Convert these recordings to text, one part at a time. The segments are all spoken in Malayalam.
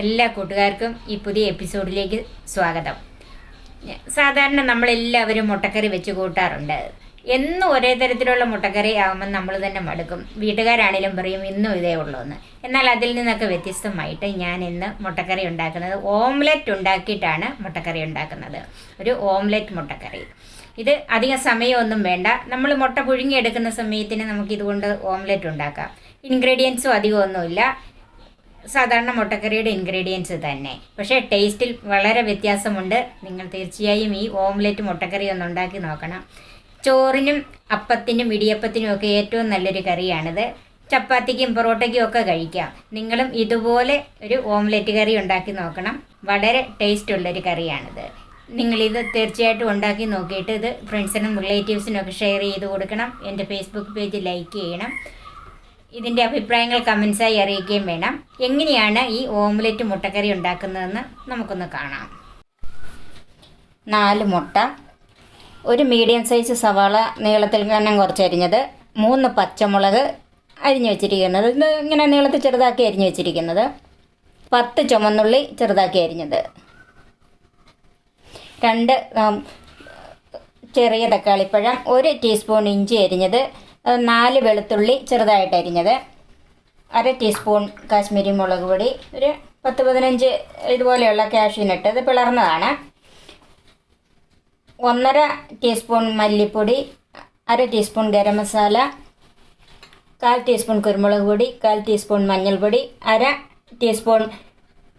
എല്ലാ കൂട്ടുകാർക്കും ഈ പുതിയ എപ്പിസോഡിലേക്ക് സ്വാഗതം. സാധാരണ നമ്മളെല്ലാവരും മുട്ടക്കറി വെച്ച് കൂട്ടാറുണ്ട്. എന്നും ഒരേ തരത്തിലുള്ള മുട്ടക്കറി ആകുമ്പോൾ നമ്മൾ തന്നെ മടുക്കും. വീട്ടുകാരാണേലും പറയും ഇന്നും ഇതേ ഉള്ളൂ എന്ന്. എന്നാൽ അതിൽ നിന്നൊക്കെ വ്യത്യസ്തമായിട്ട് ഞാൻ ഇന്ന് മുട്ടക്കറി ഉണ്ടാക്കുന്നത് ഓംലെറ്റ് ഉണ്ടാക്കിയിട്ടാണ് മുട്ടക്കറി ഉണ്ടാക്കുന്നത്. ഒരു ഓംലെറ്റ് മുട്ടക്കറി. ഇത് അധികം സമയമൊന്നും വേണ്ട. നമ്മൾ മുട്ട പുഴുങ്ങിയെടുക്കുന്ന സമയത്തിന് നമുക്കിതുകൊണ്ട് ഓംലെറ്റ് ഉണ്ടാക്കാം. ഇൻഗ്രീഡിയൻസും അധികമൊന്നുമില്ല. സാധാരണ മുട്ടക്കറിയുടെ ഇൻഗ്രീഡിയൻസ് തന്നെ. പക്ഷേ ടേസ്റ്റിൽ വളരെ വ്യത്യാസമുണ്ട്. നിങ്ങൾ തീർച്ചയായും ഈ ഓംലെറ്റ് മുട്ടക്കറി ഒന്ന് ഉണ്ടാക്കി നോക്കണം. ചോറിനും അപ്പത്തിനും ഇടിയപ്പത്തിനും ഒക്കെ ഏറ്റവും നല്ലൊരു കറിയാണിത്. ചപ്പാത്തിക്കും പൊറോട്ടയ്ക്കും ഒക്കെ കഴിക്കാം. നിങ്ങളും ഇതുപോലെ ഒരു ഓംലെറ്റ് കറി ഉണ്ടാക്കി നോക്കണം. വളരെ ടേസ്റ്റ് ഉള്ളൊരു കറിയാണിത്. നിങ്ങളിത് തീർച്ചയായിട്ടും ഉണ്ടാക്കി നോക്കിയിട്ട് ഇത് ഫ്രണ്ട്സിനും റിലേറ്റീവ്സിനും ഒക്കെ ഷെയർ ചെയ്ത് കൊടുക്കണം. എൻ്റെ ഫേസ്ബുക്ക് പേജ് ലൈക്ക് ചെയ്യണം. ഇതിൻ്റെ അഭിപ്രായങ്ങൾ കമൻസായി അറിയിക്കുകയും വേണം. എങ്ങനെയാണ് ഈ ഓംലെറ്റ് മുട്ടക്കറി ഉണ്ടാക്കുന്നതെന്ന് നമുക്കൊന്ന് കാണാം. 4 മുട്ട, ഒരു മീഡിയം സൈസ് സവാള നീളത്തിൽ കനം കുറച്ചരിഞ്ഞത്, 3 പച്ചമുളക് അരിഞ്ഞു വെച്ചിരിക്കുന്നത്, ഇത് ഇങ്ങനെ നീളത്തിൽ ചെറുതാക്കി അരിഞ്ഞു വെച്ചിരിക്കുന്നത്, 10 ചുമന്നുള്ളി ചെറുതാക്കി അരിഞ്ഞത്, 2 ചെറിയ തക്കാളിപ്പഴം, 1 ടീസ്പൂൺ ഇഞ്ചി അരിഞ്ഞത്, 4 വെളുത്തുള്ളി ചെറുതായിട്ട് അരിഞ്ഞത്, 1/2 ടീസ്പൂൺ കാശ്മീരി മുളക് പൊടി, ഒരു 10-15 ഇതുപോലെയുള്ള കാഷ്യൂനട്ട്, ഇത് പിളർന്നതാണ്, 1/2 ടീസ്പൂൺ മല്ലിപ്പൊടി, 1/2 ടീസ്പൂൺ ഗരം മസാല, 1/4 ടീസ്പൂൺ കുരുമുളക് പൊടി, 1/4 ടീസ്പൂൺ മഞ്ഞൾപ്പൊടി, 1/2 ടീസ്പൂൺ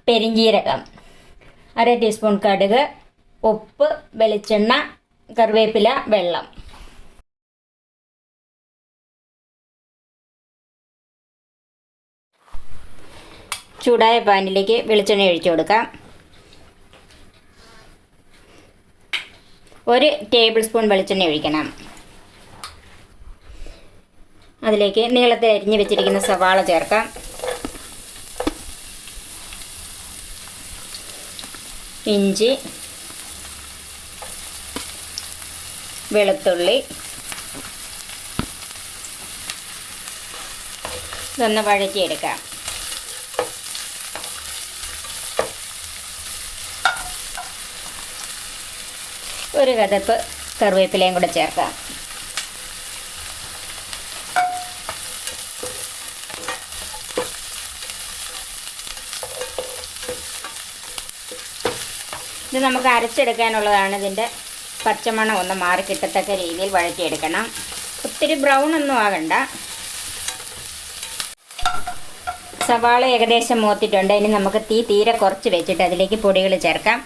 പെരിഞ്ജീരകം, 1/2 ടീസ്പൂൺ കടുക്, ഉപ്പ്, വെളിച്ചെണ്ണ, കറിവേപ്പില, വെള്ളം. ചൂടായ പാനിലേക്ക് വെളിച്ചെണ്ണ ഒഴിച്ചു കൊടുക്കാം. 1 ടേബിൾ സ്പൂൺ വെളിച്ചെണ്ണ ഒഴിക്കണം. അതിലേക്ക് നീളത്തിൽ അരിഞ്ഞ് വെച്ചിരിക്കുന്ന സവാള ചേർക്കാം. ഇഞ്ചി, വെളുത്തുള്ളി, ഇതൊന്ന് വഴറ്റിയെടുക്കാം. ഒരു കതപ്പ് കറിവേപ്പിലയും കൂടെ ചേർക്കാം. ഇത് നമുക്ക് അരച്ചെടുക്കാനുള്ളതാണ്. ഇതിൻ്റെ പച്ചമണം ഒന്ന് മാറി കിട്ടത്തക്ക രീതിയിൽ വഴറ്റിയെടുക്കണം. ഒത്തിരി ബ്രൗൺ ഒന്നും ആകണ്ട. സവാള ഏകദേശം മൂത്തിട്ടുണ്ട്. ഇനി നമുക്ക് തീരെ കുറച്ച് വെച്ചിട്ട് അതിലേക്ക് പൊടികൾ ചേർക്കാം.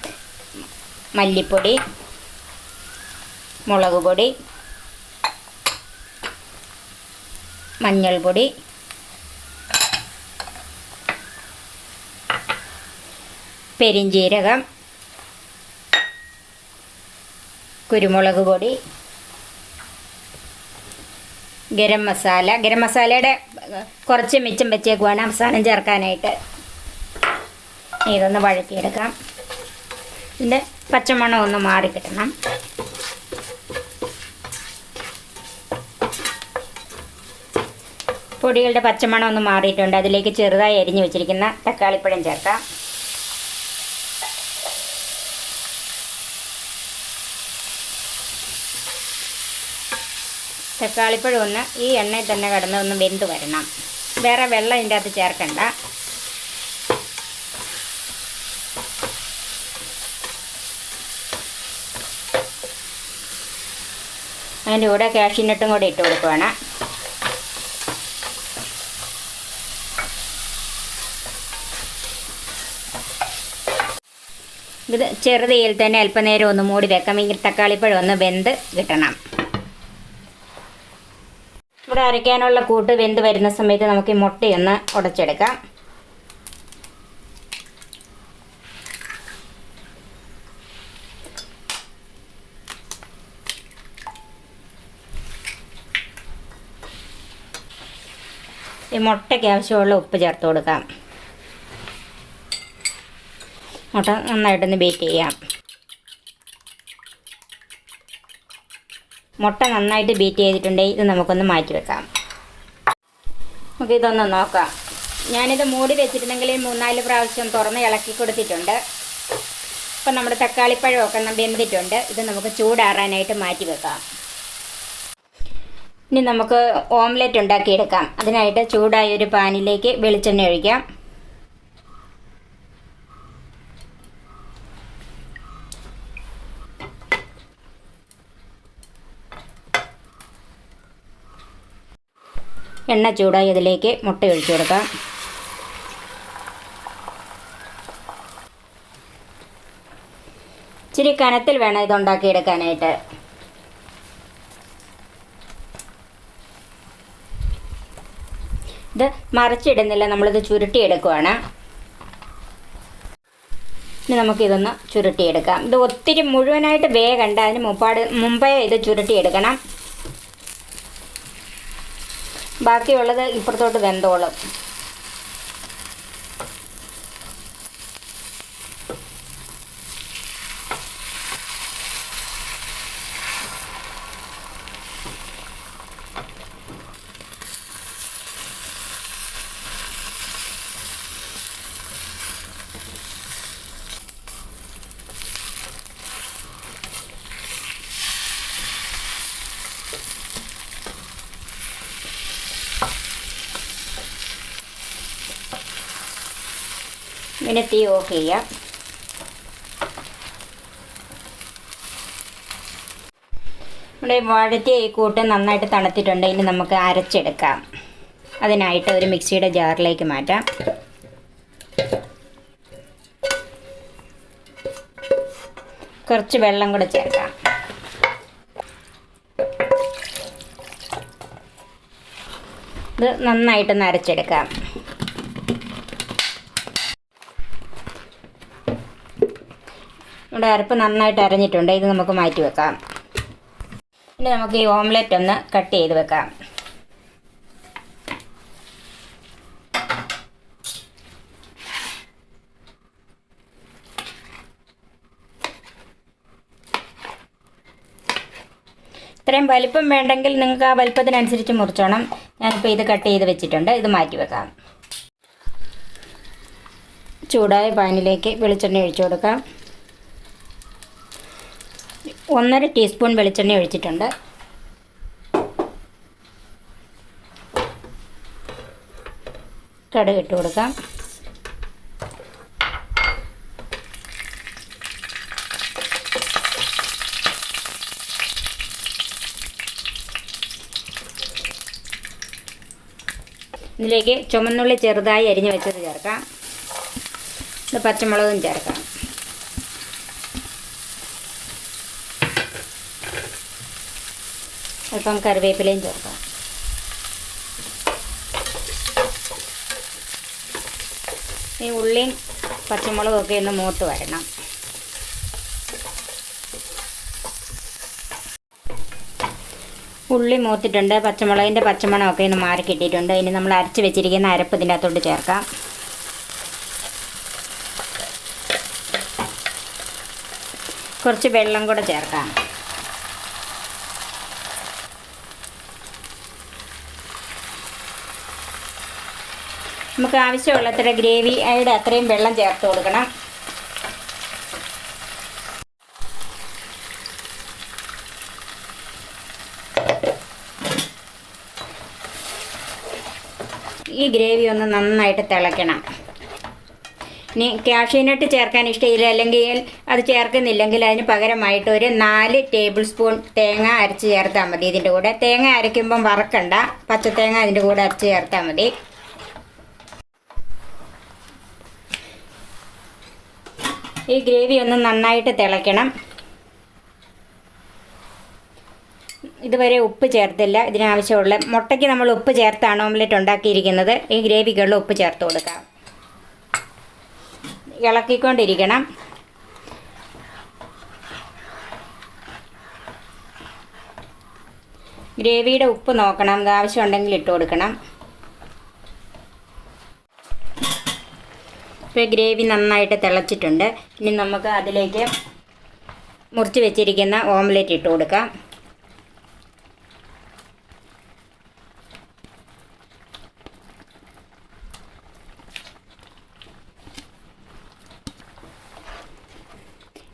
മല്ലിപ്പൊടി, മുളക് പൊടി, മഞ്ഞൾപ്പൊടി, പെരിഞ്ജീരകം, കുരുമുളക് പൊടി, ഗരം മസാല. ഗരം മസാലയുടെ കുറച്ച് മിച്ചം വെച്ചേക്കുവാണ് അവസാനം ചേർക്കാനായിട്ട്. ഇതൊന്ന് വഴറ്റിയെടുക്കാം. ഇതിൻ്റെ പച്ചമണം ഒന്ന് മാറിക്കിട്ടണം. പൊടികളുടെ പച്ചമണം ഒന്ന് മാറിയിട്ടുണ്ട്. അതിലേക്ക് ചെറുതായി അരിഞ്ഞു വെച്ചിരിക്കുന്ന തക്കാളിപ്പഴം ചേർക്കാം. തക്കാളിപ്പഴം ഒന്ന് ഈ എണ്ണയിൽ തന്നെ കിടന്ന് ഒന്ന് വെന്ത് വരണം. വേറെ വെള്ളം ഇതിൻ്റെ അകത്ത് ചേർക്കണ്ട. അതിൻ്റെ കൂടെ കാഷ്യൂനട്ടും കൂടെ ഇട്ട് കൊടുക്കുകയാണ്. ഇത് ചെറുതീയിൽ തന്നെ അല്പനേരം ഒന്ന് മൂടി വെക്കാം. ഈ തക്കാളിപ്പഴം ഒന്ന് വെന്ത് കിട്ടണം. ഇവിടെ അരയ്ക്കാനുള്ള കൂട്ട് വെന്ത് വരുന്ന സമയത്ത് നമുക്ക് ഈ മുട്ടയൊന്ന് ഉടച്ചെടുക്കാം. ഈ മുട്ടയ്ക്ക് ആവശ്യമുള്ള ഉപ്പ് ചേർത്ത് കൊടുക്കാം. മുട്ട നന്നായിട്ടൊന്ന് ബീറ്റ് ചെയ്യാം. മുട്ട നന്നായിട്ട് ബീറ്റ് ചെയ്തിട്ടുണ്ടെങ്കിൽ ഇത് നമുക്കൊന്ന് മാറ്റി വെക്കാം. നമുക്ക് ഇതൊന്ന് നോക്കാം. ഞാനിത് മൂടി വെച്ചിരുന്നെങ്കിൽ 3-4 പ്രാവശ്യം തുറന്ന് ഇളക്കി കൊടുത്തിട്ടുണ്ട്. ഇപ്പം നമ്മുടെ തക്കാളിപ്പഴമൊക്കെ വെന്തിട്ടുണ്ട്. ഇത് നമുക്ക് ചൂടാറാനായിട്ട് മാറ്റി വെക്കാം. ഇനി നമുക്ക് ഓംലെറ്റ് ഉണ്ടാക്കിയെടുക്കാം. അതിനായിട്ട് ചൂടായ ഒരു പാനിലേക്ക് വെളിച്ചെണ്ണ ഒഴിക്കാം. എണ്ണ ചൂടായി അതിലേക്ക് മുട്ട ഒഴിച്ചു കൊടുക്കാം. ഇച്ചിരി കനത്തിൽ വേണം ഇതുണ്ടാക്കിയെടുക്കാനായിട്ട്. ഇത് മറിച്ചിടുന്നില്ല, നമ്മളിത് ചുരുട്ടിയെടുക്കുവാണ്. ഇനി നമുക്കിതൊന്ന് ചുരുട്ടിയെടുക്കാം. ഇത് ഒത്തിരി മുഴുവനായിട്ട് വേഗണ്ട, അതിന് മുമ്പേ ഇത് ചുരുട്ടിയെടുക്കണം. ബാക്കിയുള്ളത് ഇപ്പുറത്തോട്ട് വെന്തോളും. ഇനി തീ ഓഫ് ചെയ്യാം. ഇവിടെ വഴറ്റിയ ഈ കൂട്ട് നന്നായിട്ട് തണുത്തിട്ടുണ്ട്. ഇനി നമുക്ക് അരച്ചെടുക്കാം. അതിനായിട്ട് ഒരു മിക്സിയുടെ ജാറിലേക്ക് മാറ്റാം. കുറച്ച് വെള്ളം കൂടെ ചേർക്കാം. ഇത് നന്നായിട്ടൊന്ന് അരച്ചെടുക്കാം. ഇവിടെ അരപ്പ് നന്നായിട്ട് അരഞ്ഞിട്ടുണ്ട്. ഇത് നമുക്ക് മാറ്റി വെക്കാം. ഇനി നമുക്ക് ഈ ഓംലെറ്റ് ഒന്ന് കട്ട് ചെയ്ത് വെക്കാം. ഇത്രയും വലിപ്പം വേണ്ടെങ്കിൽ നിങ്ങൾക്ക് ആ വലിപ്പത്തിനനുസരിച്ച് മുറിച്ചോണം. ഞാനിപ്പോൾ ഇത് കട്ട് ചെയ്ത് വെച്ചിട്ടുണ്ട്. ഇത് മാറ്റി വെക്കാം. ചൂടായ പാനിലേക്ക് വെളിച്ചെണ്ണ ഒഴിച്ചു കൊടുക്കാം. 1.5 ടീസ്പൂൺ വെളിച്ചെണ്ണ ഒഴിച്ചിട്ടുണ്ട്. കടുക് ഇട്ട് കൊടുക്കാം. ഇതിലേക്ക് ചുമന്നുള്ളി ചെറുതായി അരിഞ്ഞ് വെച്ചത് ചേർക്കാം. ഇത് പച്ചമുളകും ചേർക്കാം. അല്പം കറിവേപ്പിലയും ചേർക്കാം. ഈ ഉള്ളിയും പച്ചമുളകും ഒക്കെ ഒന്ന് മൂത്ത് വരണം. ഉള്ളി മൂത്തിട്ടുണ്ട്. പച്ചമുളകിൻ്റെ പച്ചമണമൊക്കെ ഒന്ന് മാറി കിട്ടിയിട്ടുണ്ട്. ഇനി നമ്മൾ അരച്ച് വെച്ചിരിക്കുന്ന അരപ്പ് ഇതിൻ്റെ അകത്തോട്ട് ചേർക്കാം. കുറച്ച് വെള്ളം കൂടെ ചേർക്കാം. നമുക്ക് ആവശ്യമുള്ളത്ര ഗ്രേവിയുടെ അത്രയും വെള്ളം ചേർത്ത് കൊടുക്കണം. ഈ ഗ്രേവി ഒന്ന് നന്നായിട്ട് തിളയ്ക്കണം. ഇനി കാഷ്യൂനട്ട് ചേർക്കാൻ ഇഷ്ടമില്ല, അല്ലെങ്കിൽ അത് ചേർക്കുന്നില്ലെങ്കിൽ അതിന് പകരമായിട്ട് ഒരു 4 ടേബിൾ സ്പൂൺ തേങ്ങ അരച്ച് ചേർത്താൽ മതി. ഇതിൻ്റെ കൂടെ തേങ്ങ അരയ്ക്കുമ്പം വറക്കണ്ട, പച്ചത്തേങ്ങ അതിൻ്റെ കൂടെ അരച്ച് ചേർത്താൽ മതി. ഈ ഗ്രേവി ഒന്ന് നന്നായിട്ട് തിളയ്ക്കണം. ഇതുവരെ ഉപ്പ് ചേർത്തില്ല. ഇതിനാവശ്യമുള്ള മുട്ടയ്ക്ക് നമ്മൾ ഉപ്പ് ചേർത്താണ് ഓംലെറ്റ് ഉണ്ടാക്കിയിരിക്കുന്നത്. ഈ ഗ്രേവിക്കുള്ള ഉപ്പ് ചേർത്ത് കൊടുക്കാം. ഇളക്കിക്കൊണ്ടിരിക്കണം. ഗ്രേവിയുടെ ഉപ്പ് നോക്കണം, അത് ആവശ്യമുണ്ടെങ്കിൽ ഇട്ട് കൊടുക്കണം. ഇപ്പോൾ ഗ്രേവി നന്നായിട്ട് തിളച്ചിട്ടുണ്ട്. ഇനി നമുക്ക് അതിലേക്ക് മുറിച്ച് വെച്ചിരിക്കുന്ന ഓംലെറ്റ് ഇട്ട് കൊടുക്കാം.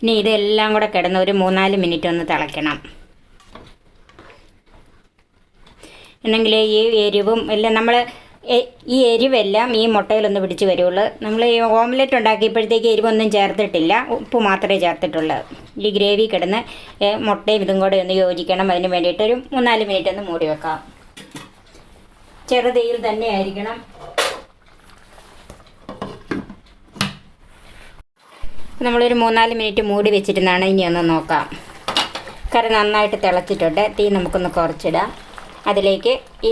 ഇനി ഇതെല്ലാം കൂടെ കിടന്ന് ഒരു 3-4 മിനിറ്റ് ഒന്ന് തിളയ്ക്കണം. എന്നെങ്കിൽ ഈ എരിവും എല്ലാം നമ്മൾ ഈ എരിവെല്ലാം ഈ മുട്ടയിലൊന്ന് പിടിച്ച് വരുള്ളൂ. നമ്മൾ ഈ ഓംലെറ്റ് ഉണ്ടാക്കിയപ്പോഴത്തേക്ക് എരിവൊന്നും ചേർത്തിട്ടില്ല, ഉപ്പ് മാത്രമേ ചേർത്തിട്ടുള്ളൂ. ഈ ഗ്രേവി കിടന്ന് മുട്ടയും ഇതും കൂടെ ഒന്ന് യോജിക്കണം. അതിന് വേണ്ടിയിട്ട് ഒരു 3-4 മിനിറ്റ് ഒന്ന് മൂടി വെക്കാം. ചെറുതീയിൽ തന്നെ ആയിരിക്കണം. നമ്മളൊരു 3-4 മിനിറ്റ് മൂടി വെച്ചിരുന്നാണ്. ഇനി ഒന്ന് നോക്കാം. കറി നന്നായിട്ട് തിളച്ചിട്ടുണ്ട്. തീ നമുക്കൊന്ന് കുറച്ചിടാം. അതിലേക്ക് ഈ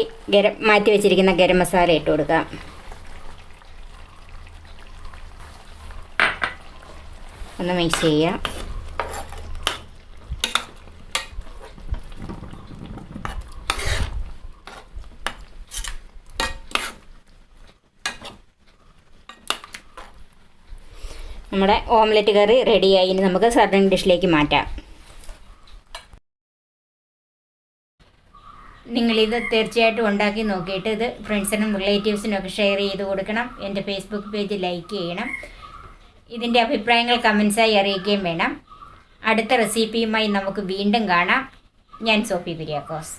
മാറ്റി വെച്ചിരിക്കുന്ന ഗരം മസാല ഇട്ട് കൊടുക്കാം. ഒന്ന് മിക്സ് ചെയ്യാം. നമ്മുടെ ഓംലെറ്റ് കറി റെഡിയായി. ഇനി നമുക്ക് സർവിങ് ഡിഷിലേക്ക് മാറ്റാം. നിങ്ങളിത് തീർച്ചയായിട്ടും ഉണ്ടാക്കി നോക്കിയിട്ട് ഇത് ഫ്രണ്ട്സിനും റിലേറ്റീവ്സിനും ഒക്കെ ഷെയർ ചെയ്ത് കൊടുക്കണം. എൻ്റെ ഫേസ്ബുക്ക് പേജ് ലൈക്ക് ചെയ്യണം. ഇതിൻ്റെ അഭിപ്രായങ്ങൾ കമൻസായി അറിയിക്കുകയും വേണം. അടുത്ത റെസിപ്പിയുമായി നമുക്ക് വീണ്ടും കാണാം. ഞാൻ സോഫി കുര്യാക്കോസ്.